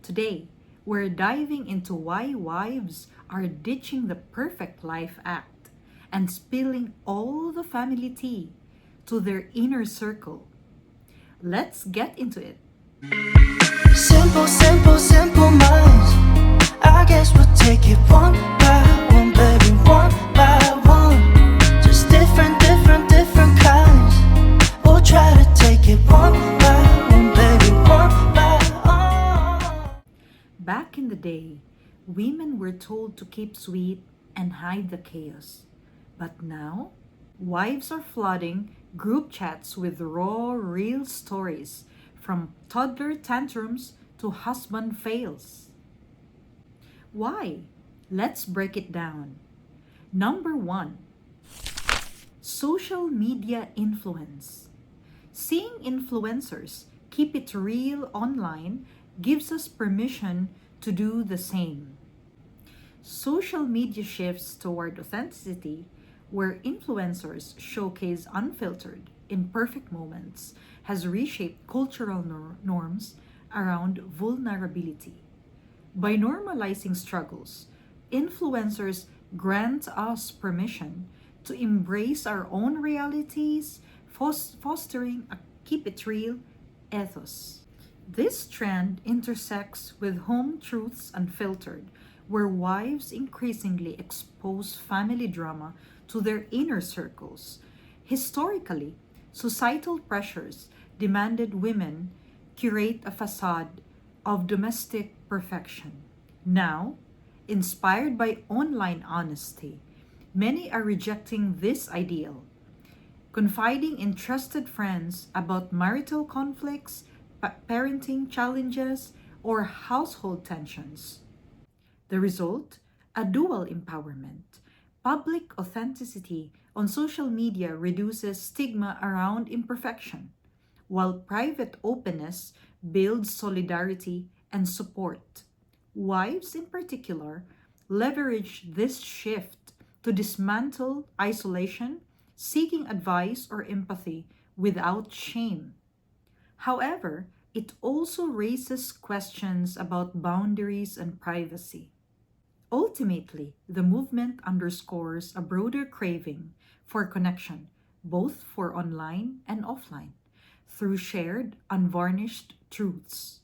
Today, we're diving into why wives are ditching the perfect life act and spilling all the family tea to their inner circle. Let's get into it. Simple, simple, simple minds. I guess we'll take it one by one, baby, one by one. Just different, different, different kinds. We'll try to take it one by one, baby, one by one. Back in the day, women were told to keep sweet and hide the chaos. But now, wives are flooding group chats with raw, real stories from toddler tantrums to husband fails. Why? Let's break it down. Number one, social media influence. Seeing influencers keep it real online gives us permission to do the same. Social media shifts toward authenticity, where influencers showcase unfiltered, imperfect moments, has reshaped cultural norms around vulnerability. By normalizing struggles, influencers grant us permission to embrace our own realities, fostering a keep it real ethos. This trend intersects with Home Truths Unfiltered, where wives increasingly expose family drama to their inner circles. Historically, societal pressures demanded women curate a facade of domestic perfection. Now, inspired by online honesty, many are rejecting this ideal, confiding in trusted friends about marital conflicts, parenting challenges, or household tensions. The result? A dual empowerment. Public authenticity on social media reduces stigma around imperfection, while private openness builds solidarity and support. Wives, in particular, leverage this shift to dismantle isolation, seeking advice or empathy without shame. However, it also raises questions about boundaries and privacy. Ultimately, the movement underscores a broader craving for connection, both for online and offline, through shared, unvarnished truths.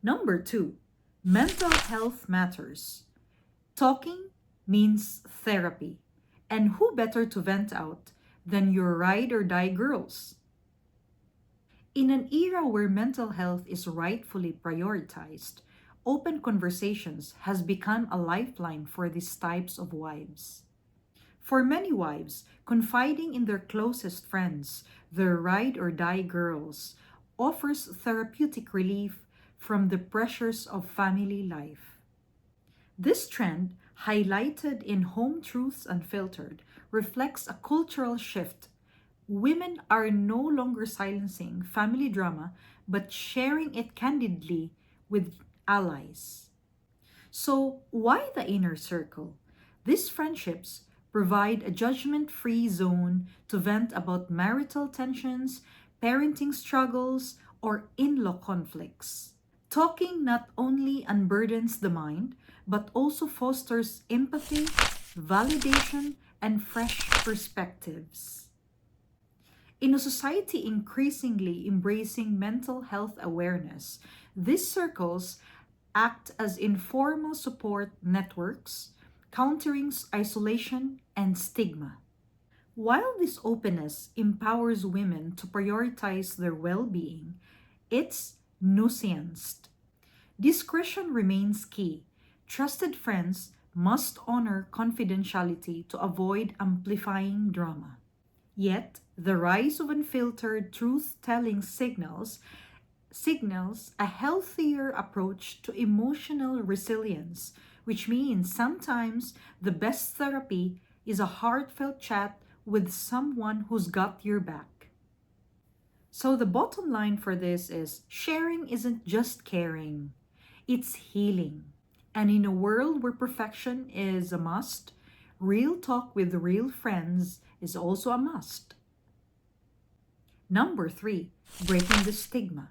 Number two, mental health matters. Talking means therapy, and who better to vent out than your ride or die girls? In an era where mental health is rightfully prioritized, open conversations has become a lifeline for these types of wives. For many wives, confiding in their closest friends, their ride or die girls, offers therapeutic relief from the pressures of family life. This trend, highlighted in Home Truths Unfiltered, reflects a cultural shift. Women are no longer silencing family drama but sharing it candidly with allies. So, why the inner circle? These friendships provide a judgment free zone to vent about marital tensions, parenting struggles, or in law conflicts. Talking not only unburdens the mind, but also fosters empathy, validation, and fresh perspectives. In a society increasingly embracing mental health awareness, these circles act as informal support networks, countering isolation and stigma. While this openness empowers women to prioritize their well being, it's nuanced. Discretion remains key. Trusted friends must honor confidentiality to avoid amplifying drama. Yet, the rise of unfiltered truth-telling signals a healthier approach to emotional resilience, which means sometimes the best therapy is a heartfelt chat with someone who's got your back. So, the bottom line for this is sharing isn't just caring, it's healing. And in a world where perfection is a must, real talk with real friends is also a must. Number three, breaking the stigma.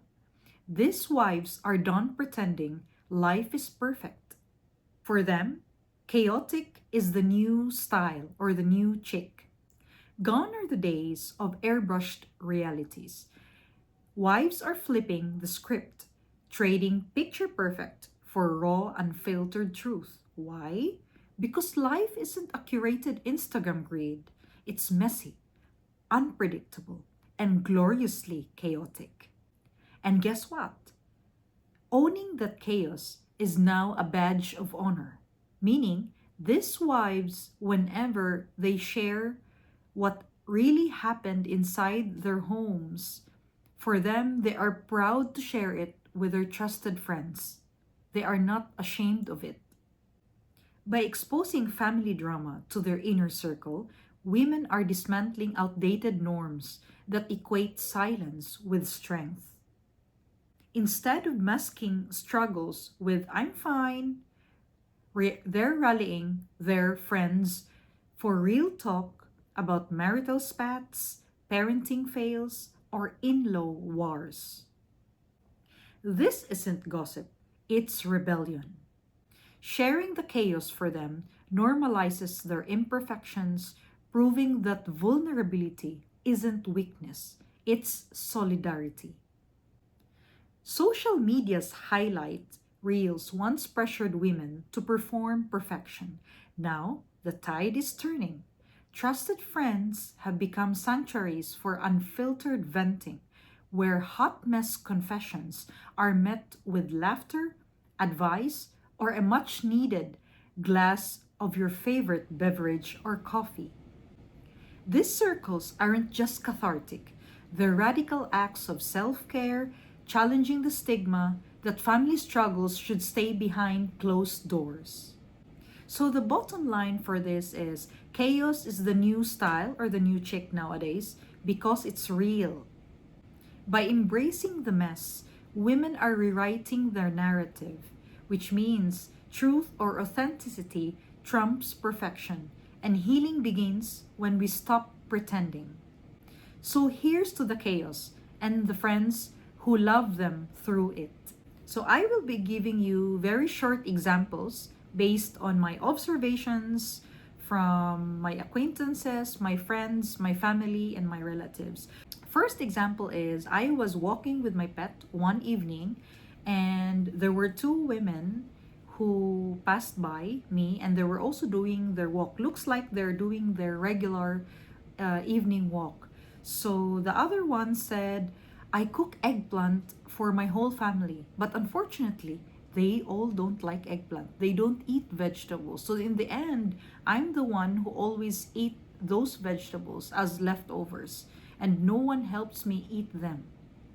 These wives are done pretending life is perfect. For them, chaotic is the new style or the new chic. Gone are the days of airbrushed realities. Wives are flipping the script, trading picture perfect for raw, unfiltered truth. Why? Because life isn't a curated Instagram grid. It's messy, unpredictable, and gloriously chaotic. And guess what? Owning that chaos is now a badge of honor, meaning these wives, whenever they share what really happened inside their homes, for them, they are proud to share it with their trusted friends. They are not ashamed of it. By exposing family drama to their inner circle, women are dismantling outdated norms that equate silence with strength. Instead of masking struggles with "I'm fine," they're rallying their friends for real talk about marital spats, parenting fails, or in law wars. This isn't gossip, it's rebellion. Sharing the chaos for them normalizes their imperfections, proving that vulnerability isn't weakness, it's solidarity. Social media's highlight reels once pressured women to perform perfection. Now, the tide is turning. Trusted friends have become sanctuaries for unfiltered venting, where hot mess confessions are met with laughter, advice, or a much needed glass of your favorite beverage or coffee. These circles aren't just cathartic, they're radical acts of self care, challenging the stigma that family struggles should stay behind closed doors. So, the bottom line for this is chaos is the new style or the new chic nowadays because it's real. By embracing the mess, women are rewriting their narrative, which means truth or authenticity trumps perfection, and healing begins when we stop pretending. So here's to the chaos and the friends who love them through it. So I will be giving you very short examples based on my observations from my acquaintances, my friends, my family, and my relatives. First example is I was walking with my pet one evening and there were two women who passed by me and they were also doing their walk. Looks like they're doing their regular evening walk. So the other one said, "I cook eggplant for my whole family, but unfortunately, they all don't like eggplant. They don't eat vegetables. So in the end, I'm the one who always eat those vegetables as leftovers, and no one helps me eat them.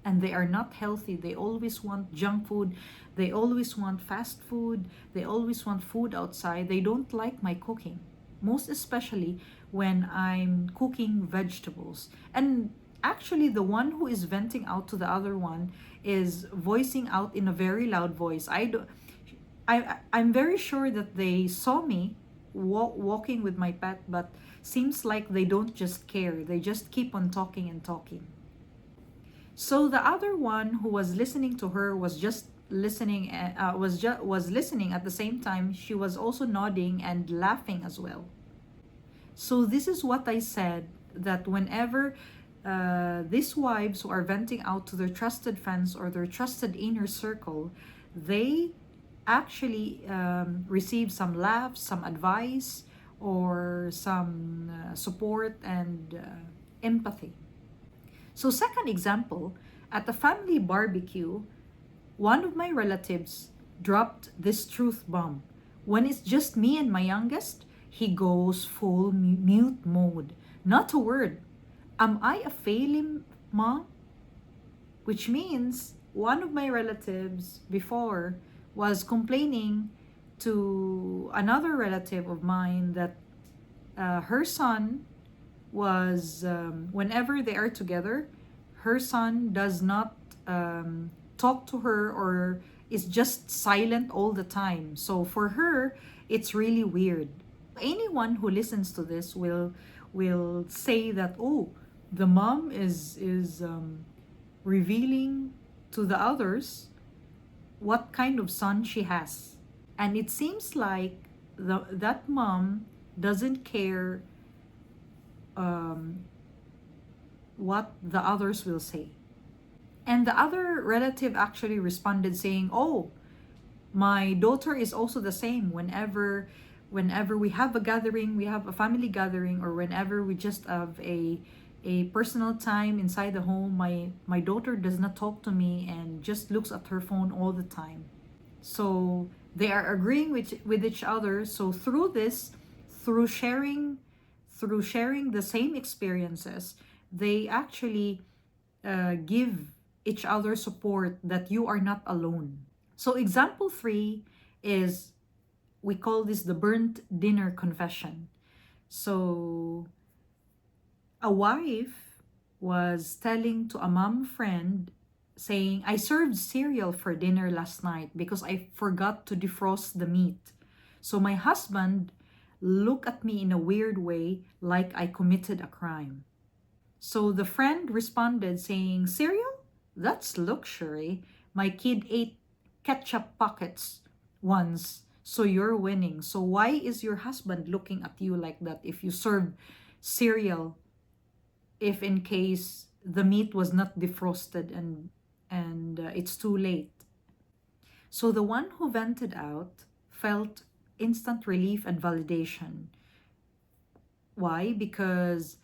And they are not healthy. They always want junk food. They always want fast food. They always want food outside. They don't like my cooking, most especially when I'm cooking vegetables." And actually, the one who is venting out to the other one is voicing out in a very loud voice. I'm very sure that they saw me walking with my pet, but seems like they don't just care. They just keep on talking and talking. So the other one who was listening to her was just listening, was listening at the same time. She was also nodding and laughing as well. So this is what I said, that whenever these wives who are venting out to their trusted friends or their trusted inner circle, they actually receive some laughs, some advice, or some support and empathy. So, second example, at a family barbecue, one of my relatives dropped this truth bomb. When it's just me and my youngest, he goes full mute mode. Not a word. Am I a failing mom? Which means one of my relatives before was complaining to another relative of mine that her son was, whenever they are together, her son does not talk to her or is just silent all the time. So for her, it's really weird. Anyone who listens to this will say that, oh, the mom is revealing to the others what kind of son she has. And it seems like that mom doesn't care um, what the others will say. And the other relative actually responded saying, "Oh, my daughter is also the same. Whenever we have a gathering, we have a family gathering, or whenever we just have a personal time inside the home, my daughter does not talk to me and just looks at her phone all the time." So they are agreeing with each other. So through this, through sharing through sharing the same experiences, they actually give each other support that you are not alone. So example 3 is, we call this the burnt dinner confession. So a wife was telling to a mom friend saying, "I served cereal for dinner last night because I forgot to defrost the meat. So my husband looked at me in a weird way like I committed a crime." So the friend responded saying, "Cereal? That's luxury. My kid ate ketchup pockets once, so you're winning. So why is your husband looking at you like that if you serve cereal, if in case the meat was not defrosted and it's too late?" So the one who vented out felt instant relief and validation. Why? Because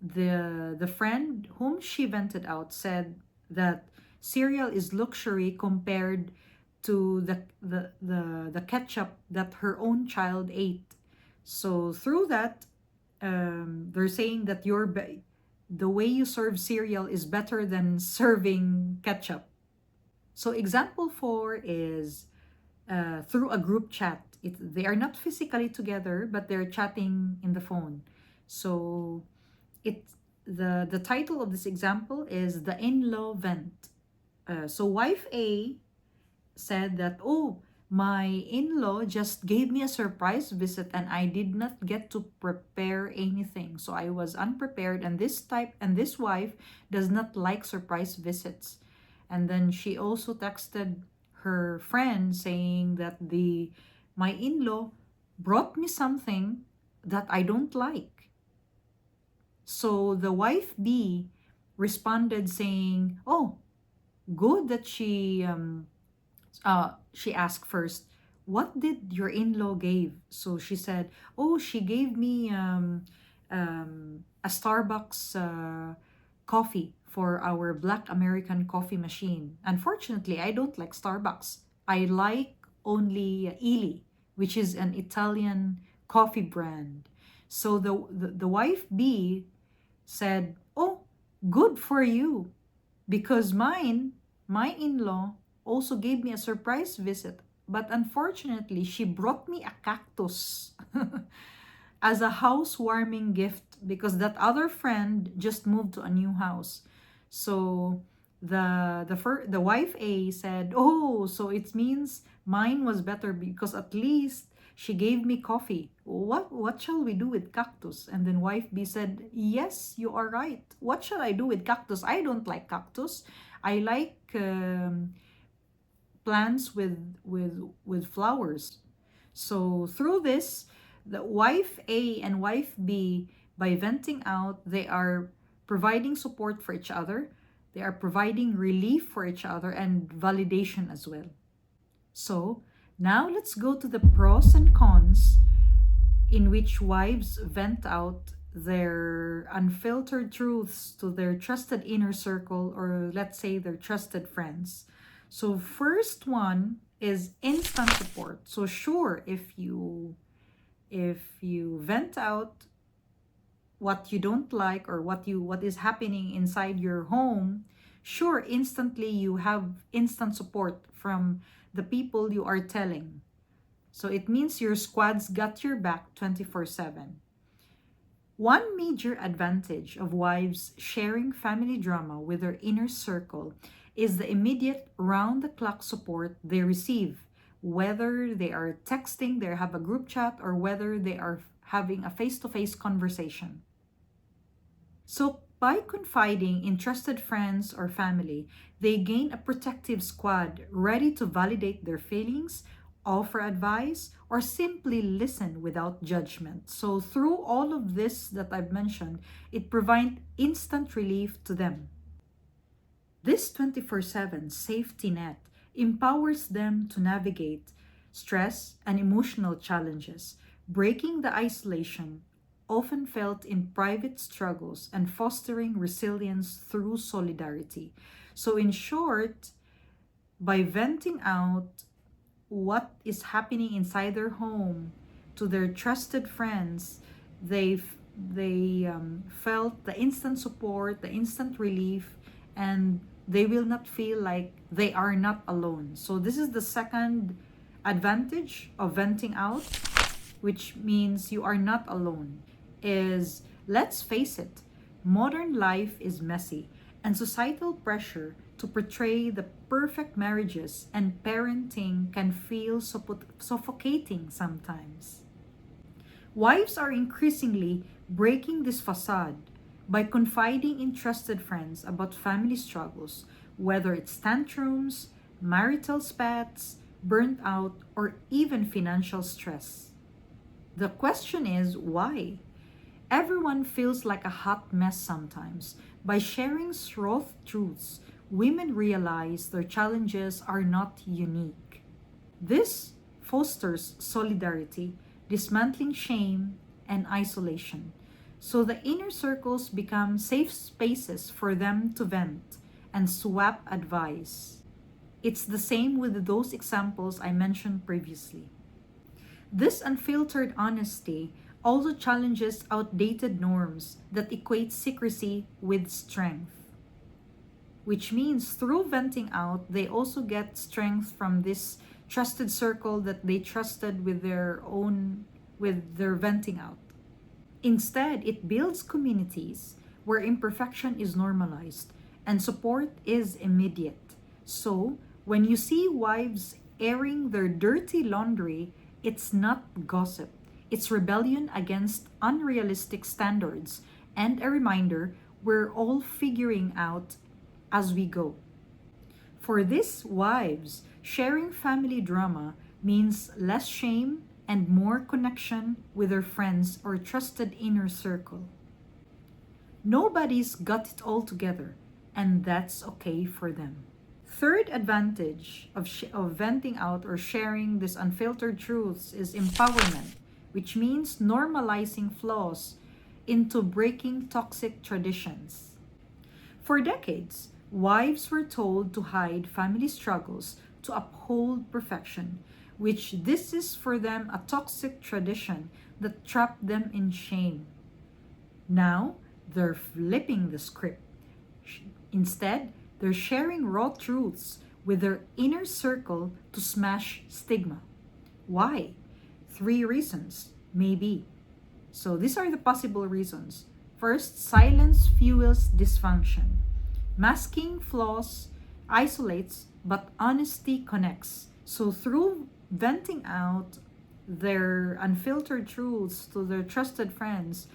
the friend whom she vented out said that cereal is luxury compared to the ketchup that her own child ate. So through that, they're saying that the way you serve cereal is better than serving ketchup. So example 4 is through a group chat. They are not physically together, but they're chatting in the phone. So it the title of this example is the in-law vent. So wife A said that, "Oh, my in-law just gave me a surprise visit and I did not get to prepare anything. So I was unprepared, and this wife does not like surprise visits." And then she also texted her friend saying that the my in-law brought me something that I don't like. So the wife B responded saying, "Oh, good that she asked first, what did your in-law gave?" So she said, "Oh, she gave me a Starbucks coffee for our Black American coffee machine. Unfortunately, I don't like Starbucks. I like only Ili, which is an Italian coffee brand." So the wife B said, "Oh, good for you, because my in-law also gave me a surprise visit, but unfortunately she brought me a cactus as a housewarming gift because that other friend just moved to a new house." So the wife A said, "Oh, so it means mine was better because at least she gave me coffee. What shall we do with cactus?" And then wife B said, "Yes, you are right. What shall I do with cactus? I don't like cactus. I like plants with flowers." So through this, the wife A and wife B, by venting out, they are providing support for each other. They are providing relief for each other and validation as well. So now let's go to the pros and cons in which wives vent out their unfiltered truths to their trusted inner circle, or let's say their trusted friends. So first one is instant support. So sure, if you vent out what you don't like or what is happening inside your home, sure, instantly you have instant support from the people you are telling. So it means your squad's got your back 24/7. One major advantage of wives sharing family drama with their inner circle is the immediate round-the-clock support they receive, whether they are texting, they have a group chat, or whether they are having a face-to-face conversation. So by confiding in trusted friends or family, they gain a protective squad ready to validate their feelings, offer advice, or simply listen without judgment. So, through all of this that I've mentioned, it provides instant relief to them. This 24/7 safety net empowers them to navigate stress and emotional challenges, breaking the isolation often felt in private struggles and fostering resilience through solidarity. So, in short, by venting out what is happening inside their home to their trusted friends, they felt the instant support, the instant relief, and they will not feel like they are not alone. So this is the second advantage of venting out, which means you are not alone. Is, let's face it, modern life is messy, and societal pressure to portray the perfect marriages and parenting can feel suffocating sometimes. Wives are increasingly breaking this facade by confiding in trusted friends about family struggles, whether it's tantrums, marital spats, burnt out, or even financial stress. The question is why? Everyone feels like a hot mess sometimes. By sharing raw truths, women realize their challenges are not unique. This fosters solidarity, dismantling shame and isolation. So the inner circles become safe spaces for them to vent and swap advice. It's the same with those examples I mentioned previously. This unfiltered honesty also challenges outdated norms that equate secrecy with strength, which means through venting out, they also get strength from this trusted circle that they trusted with their venting out. Instead, it builds communities where imperfection is normalized and support is immediate. So, when you see wives airing their dirty laundry, it's not gossip. It's rebellion against unrealistic standards and a reminder we're all figuring out as we go. For these wives, sharing family drama means less shame and more connection with their friends or trusted inner circle. Nobody's got it all together, and that's okay for them. Third advantage of venting out or sharing these unfiltered truths is empowerment, which means normalizing flaws into breaking toxic traditions. For decades, wives were told to hide family struggles to uphold perfection, which this is for them a toxic tradition that trapped them in shame. Now, they're flipping the script. Instead, they're sharing raw truths with their inner circle to smash stigma. Why? Three reasons, maybe. So these are the possible reasons. First, silence fuels dysfunction. Masking flaws isolates, but honesty connects. So through venting out their unfiltered truths to their trusted friends,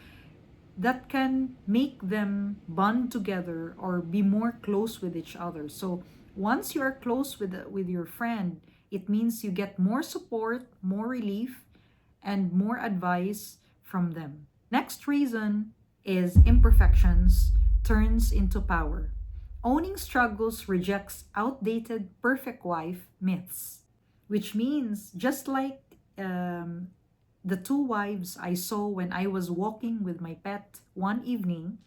that can make them bond together or be more close with each other. So once you are close with your friend, it means you get more support, more relief, and more advice from them. Next reason is imperfections turns into power. Owning struggles rejects outdated perfect wife myths, which means just like the two wives I saw when I was walking with my pet one evening,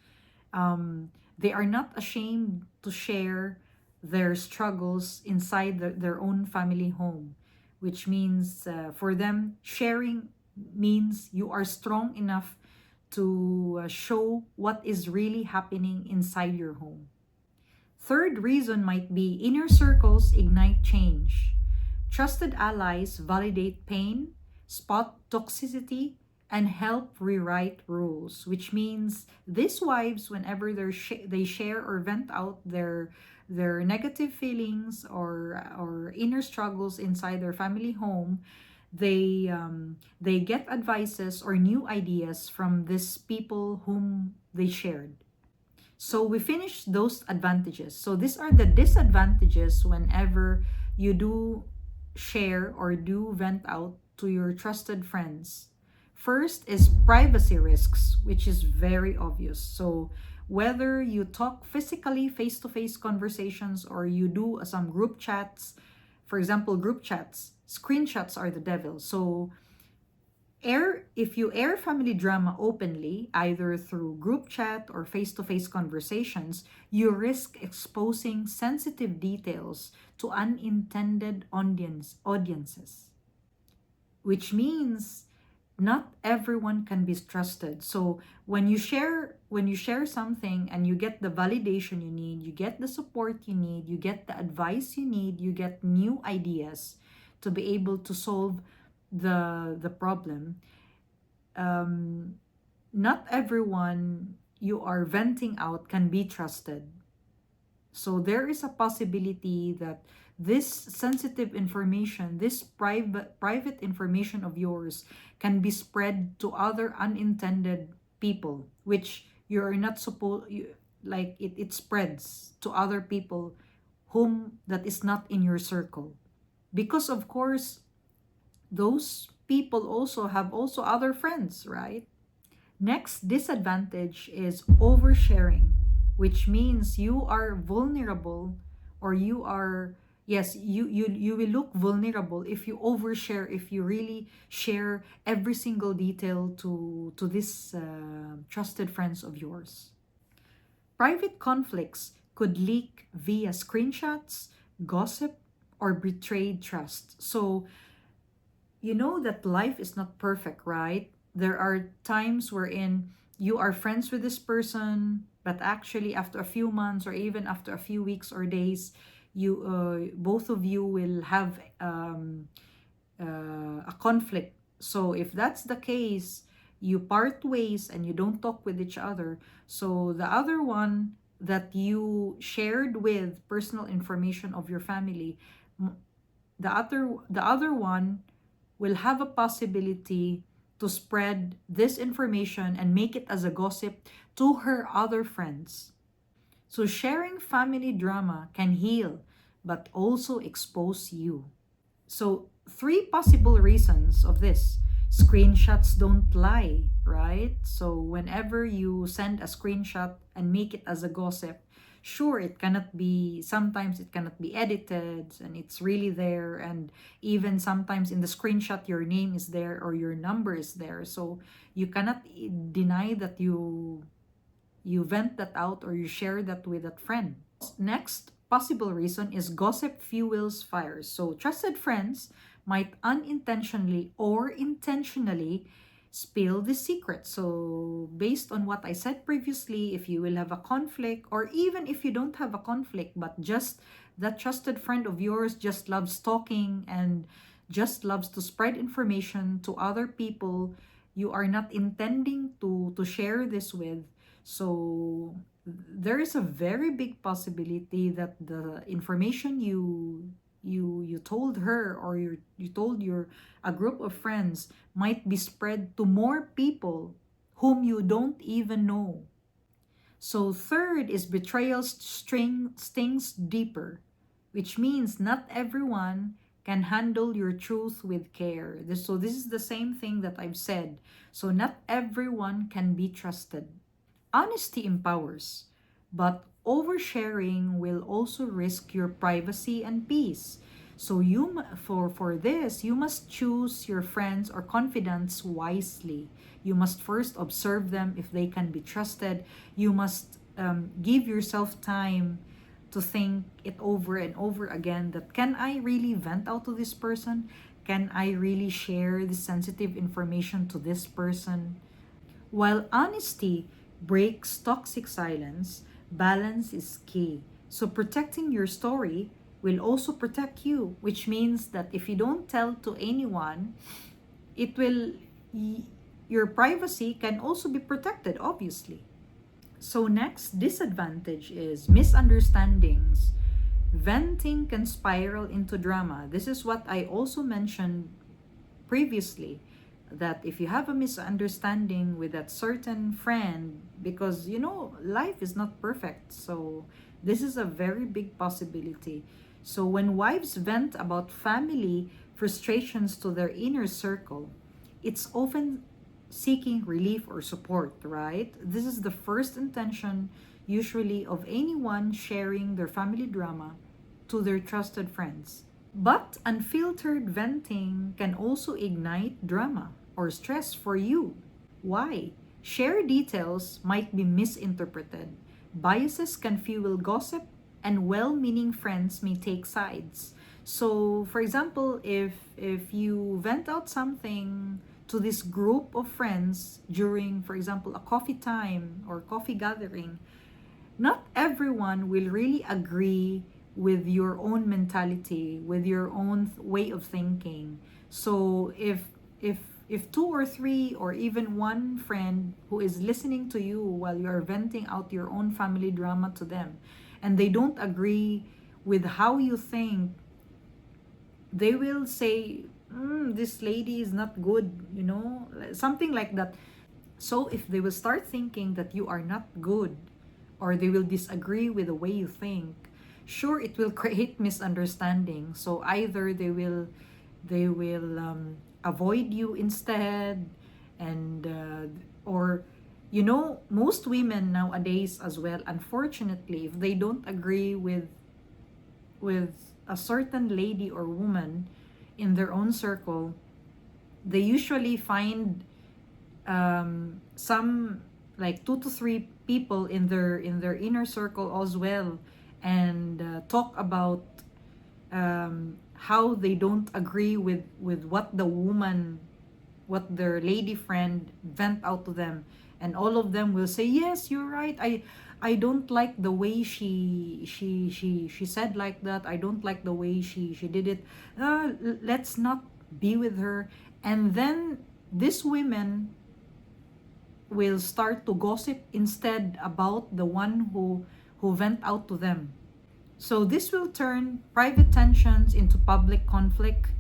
they are not ashamed to share their struggles inside their own family home, which means for them, sharing means you are strong enough to show what is really happening inside your home. Third reason might be inner circles ignite change. Trusted allies validate pain, spot toxicity, and help rewrite rules, which means these wives, whenever they share or vent out their negative feelings or inner struggles inside their family home, they get advices or new ideas from these people whom they shared. So we finished those advantages. So these are the disadvantages whenever you do share or do vent out to your trusted friends. First is privacy risks, which is very obvious. So whether you talk physically, face-to-face conversations, or you do some group chats, for example, group chats, screenshots are the devil. So if you air family drama openly, either through group chat or face-to-face conversations, you risk exposing sensitive details to unintended audiences, which means not everyone can be trusted. So when you share something and you get the validation you need, you get the support you need, you get the advice you need, you get new ideas to be able to solve the problem. Not everyone you are venting out can be trusted. So there is a possibility that this sensitive information, this private information of yours can be spread to other unintended people, which you're not supposed, like it spreads to other people whom that is not in your circle. Because of course, those people also have also other friends, right? Next disadvantage is oversharing, which means you are vulnerable, or you are, yes, you will look vulnerable if you overshare, if you really share every single detail to this trusted friends of yours. Private conflicts could leak via screenshots, gossip, or betrayed trust. So you know that life is not perfect, right? There are times wherein you are friends with this person, but actually after a few months or even after a few weeks or days, you both of you will have a conflict. So if that's the case, you part ways and you don't talk with each other. So the other one that you shared with personal information of your family, the other one will have a possibility to spread this information and make it as a gossip to her other friends. So sharing family drama can heal, but also expose you. So 3 possible reasons of this. Screenshots don't lie, right? So whenever you send a screenshot and make it as a gossip, sure, sometimes it cannot be edited and it's really there, and even sometimes in the screenshot your name is there or your number is there, so you cannot deny that you vent that out or you share that with that friend. Next possible reason is gossip fuels fires. So trusted friends might unintentionally or intentionally spill the secret. So based on what I said previously, if you will have a conflict, or even if you don't have a conflict, but just that trusted friend of yours just loves talking and just loves to spread information to other people you are not intending to share this with, so there is a very big possibility that the information you told her, or you told a group of friends, might be spread to more people whom you don't even know. So third is betrayal stings deeper, which means not everyone can handle your truth with care. So this is the same thing that I've said. So not everyone can be trusted. Honesty empowers, but oversharing will also risk your privacy and peace. So for this, you must choose your friends or confidants wisely. You must first observe them if they can be trusted. You must give yourself time to think it over and over again, that can I really vent out to this person? Can I really share this sensitive information to this person? While honesty breaks toxic silence, balance is key. So protecting your story will also protect you, which means that if you don't tell to anyone, your privacy can also be protected, obviously. So next disadvantage is misunderstandings. Venting can spiral into drama. This is what I also mentioned previously. that if you have a misunderstanding with that certain friend, because life is not perfect, so this is a very big possibility. So when wives vent about family frustrations to their inner circle, it's often seeking relief or support, right? This is the first intention, usually, of anyone sharing their family drama to their trusted friends. But unfiltered venting can also ignite drama or stress for you. Why? Shared details might be misinterpreted. Biases can fuel gossip, and well-meaning friends may take sides. So, for example, if you vent out something to this group of friends during, for example, a coffee time or coffee gathering, not everyone will really agree with your own mentality, with your own way of thinking. So if if two or three or even one friend who is listening to you while you are venting out your own family drama to them, and they don't agree with how you think, they will say, this lady is not good, something like that. So if they will start thinking that you are not good, or they will disagree with the way you think, sure, it will create misunderstanding. So either they will avoid you instead, and or most women nowadays as well, unfortunately, if they don't agree with a certain lady or woman in their own circle, they usually find some, like, two to three people in their inner circle as well, and talk about how they don't agree with what their lady friend vent out to them, and all of them will say, yes, you're right, I don't like the way she said like that, I don't like the way she did it, let's not be with her. And then these women will start to gossip instead about the one who vent out to them. So this will turn private tensions into public conflict,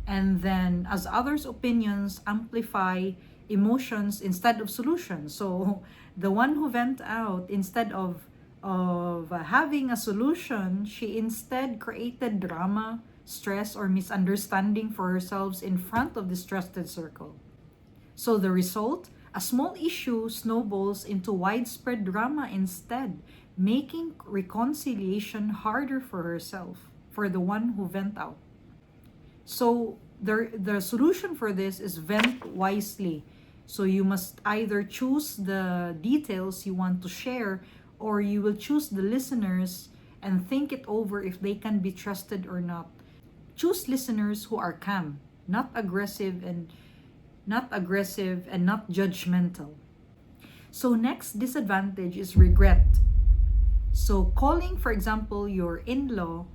and then as others' opinions amplify emotions instead of solutions. So the one who vent out, instead of having a solution, she instead created drama, stress, or misunderstanding for herself in front of this trusted circle. So the result, a small issue snowballs into widespread drama instead, making reconciliation harder for herself, for the one who vent out. So the solution for this is vent wisely. So you must either choose the details you want to share, or you will choose the listeners and think it over if they can be trusted or not. Choose listeners who are calm, not aggressive and not judgmental. So next disadvantage is regret. So calling, for example, your in-law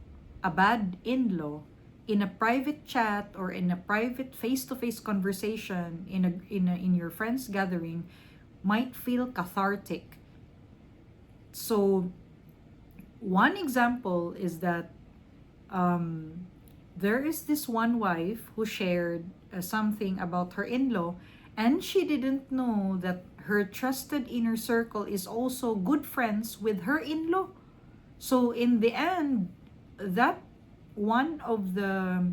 a bad in-law in a private chat or in a private face-to-face conversation in your friends gathering might feel cathartic. So one example is that there is this one wife who shared something about her in-law, and she didn't know that her trusted inner circle is also good friends with her in-law. So in the end, that one of the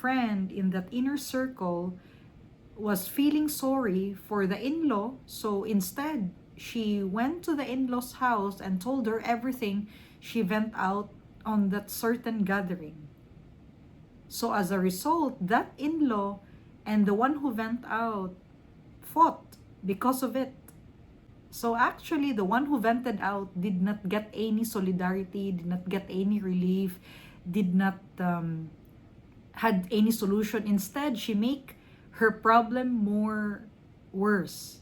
friend in that inner circle was feeling sorry for the in-law. So instead, she went to the in-law's house and told her everything she went out on that certain gathering. So as a result, that in-law and the one who went out fought because of it. So actually, the one who vented out did not get any solidarity, did not get any relief, did not had any solution. Instead, she make her problem more worse.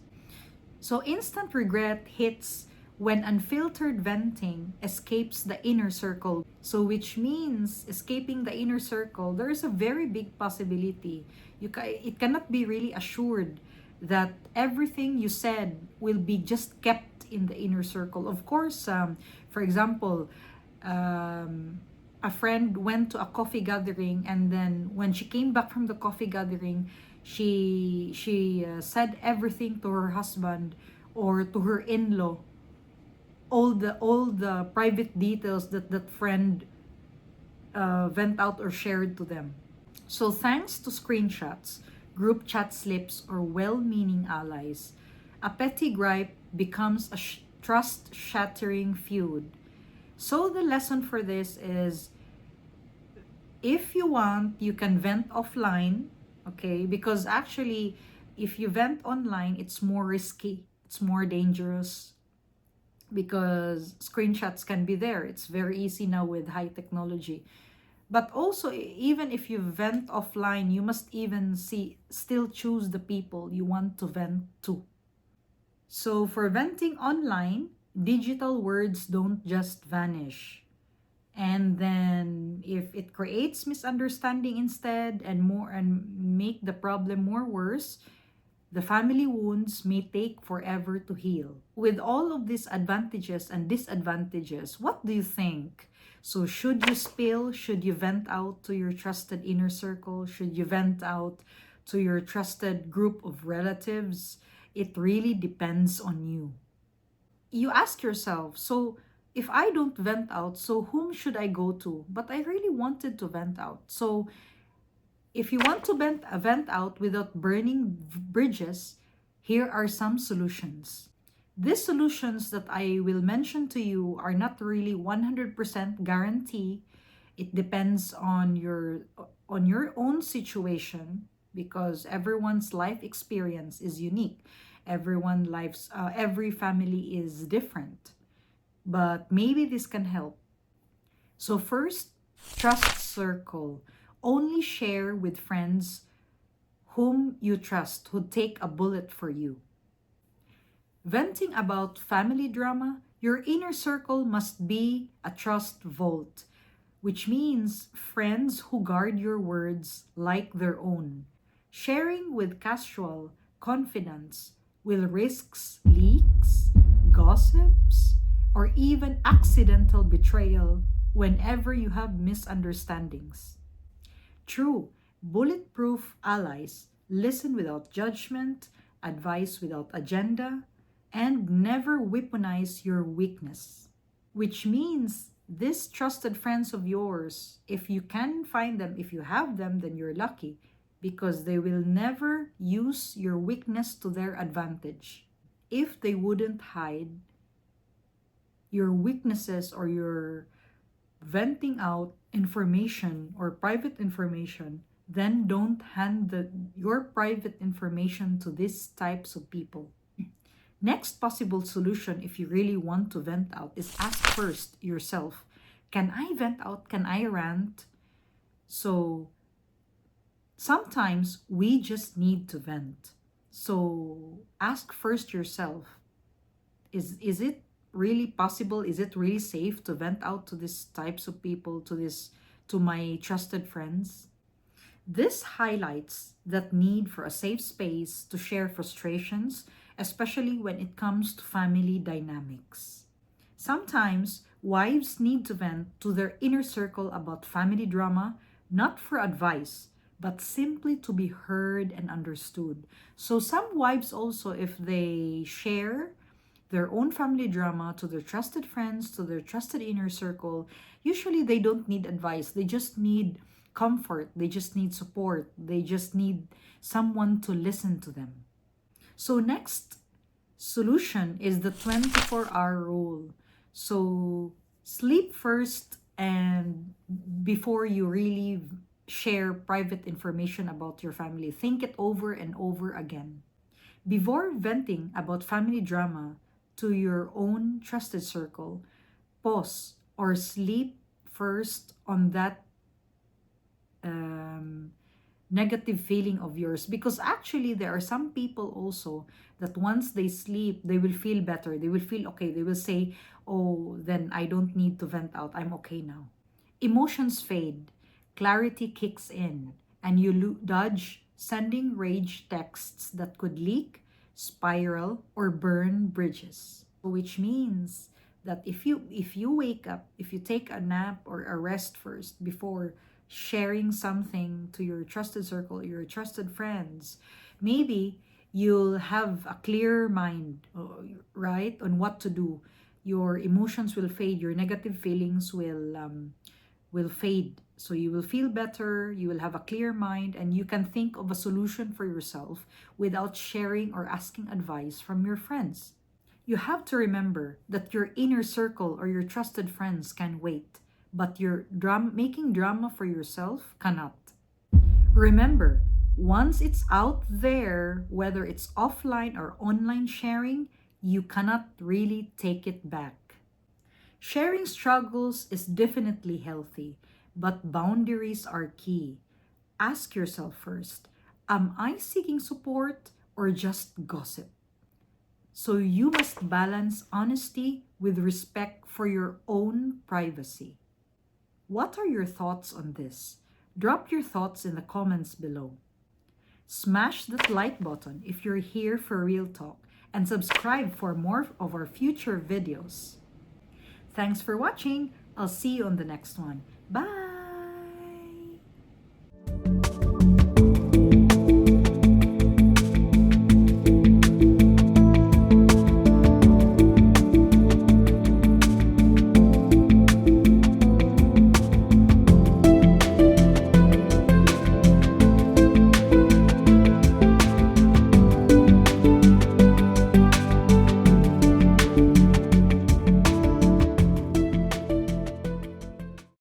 So instant regret hits when unfiltered venting escapes the inner circle. So which means escaping the inner circle, there is a very big possibility. It cannot be really assured that everything you said will be just kept in the inner circle. Of course, for example, a friend went to a coffee gathering, and then when she came back from the coffee gathering, she said everything to her husband or to her in-law, all the private details that that friend went out or shared to them. So thanks to screenshots, group chat slips, or well-meaning allies, a petty gripe becomes a trust-shattering feud. So the lesson for this is, if you want, you can vent offline, okay? Because actually, if you vent online, it's more risky, it's more dangerous, because screenshots can be there. It's very easy now with high technology. But also, even if you vent offline, you must even still choose the people you want to vent to. So for venting online, digital words don't just vanish. And then if it creates misunderstanding instead and make the problem more worse, the family wounds may take forever to heal. With all of these advantages and disadvantages, what do you think? So should you spill? Should you vent out to your trusted inner circle? Should you vent out to your trusted group of relatives? It really depends on you. You ask yourself, so if I don't vent out, so whom should I go to? But I really wanted to vent out. So if you want to vent out without burning bridges, here are some solutions. These solutions that I will mention to you are not really 100% guarantee. It depends on your own situation, because everyone's life experience is unique. Every family is different. But maybe this can help. So first, trust circle. Only share with friends whom you trust, who take a bullet for you. Venting about family drama, your inner circle must be a trust vault, which means friends who guard your words like their own. Sharing with casual confidence will risks leaks, gossips, or even accidental betrayal whenever you have misunderstandings. True, bulletproof allies listen without judgment, advise without agenda, and never weaponize your weakness. Which means these trusted friends of yours, if you can find them, if you have them, then you're lucky, because they will never use your weakness to their advantage. If they wouldn't hide your weaknesses or your venting out information or private information, then don't hand your private information to these types of people. Next possible solution, if you really want to vent out, is ask first yourself, can I vent out? Can I rant? So sometimes we just need to vent. So ask first yourself, is it really possible? Is it really safe to vent out to these types of people, to my trusted friends? This highlights that need for a safe space to share frustrations, especially when it comes to family dynamics. Sometimes wives need to vent to their inner circle about family drama, not for advice, but simply to be heard and understood. So some wives also, if they share their own family drama to their trusted friends, to their trusted inner circle, usually they don't need advice. They just need comfort. They just need support. They just need someone to listen to them. So next solution is the 24-hour rule. So sleep first, and before you really share private information about your family, think it over and over again. Before venting about family drama to your own trusted circle, pause or sleep first on that negative feeling of yours, because actually there are some people also that once they sleep, they will feel better, they will feel okay, they will say, oh, then I don't need to vent out, I'm okay now. Emotions fade, clarity kicks in, and you dodge sending rage texts that could leak, spiral, or burn bridges. Which means that if you wake up, if you take a nap or a rest first before sharing something to your trusted circle, your trusted friends, maybe you'll have a clear mind, right, on what to do. Your emotions will fade, your negative feelings will fade. So you will feel better, you will have a clear mind, and you can think of a solution for yourself without sharing or asking advice from your friends. You have to remember that your inner circle or your trusted friends can wait, but making drama for yourself cannot. Remember, once it's out there, whether it's offline or online sharing, you cannot really take it back. Sharing struggles is definitely healthy, but boundaries are key. Ask yourself first, am I seeking support or just gossip? So you must balance honesty with respect for your own privacy. What are your thoughts on this? Drop your thoughts in the comments below. Smash that like button if you're here for real talk and subscribe for more of our future videos. Thanks for watching. I'll see you on the next one. Bye!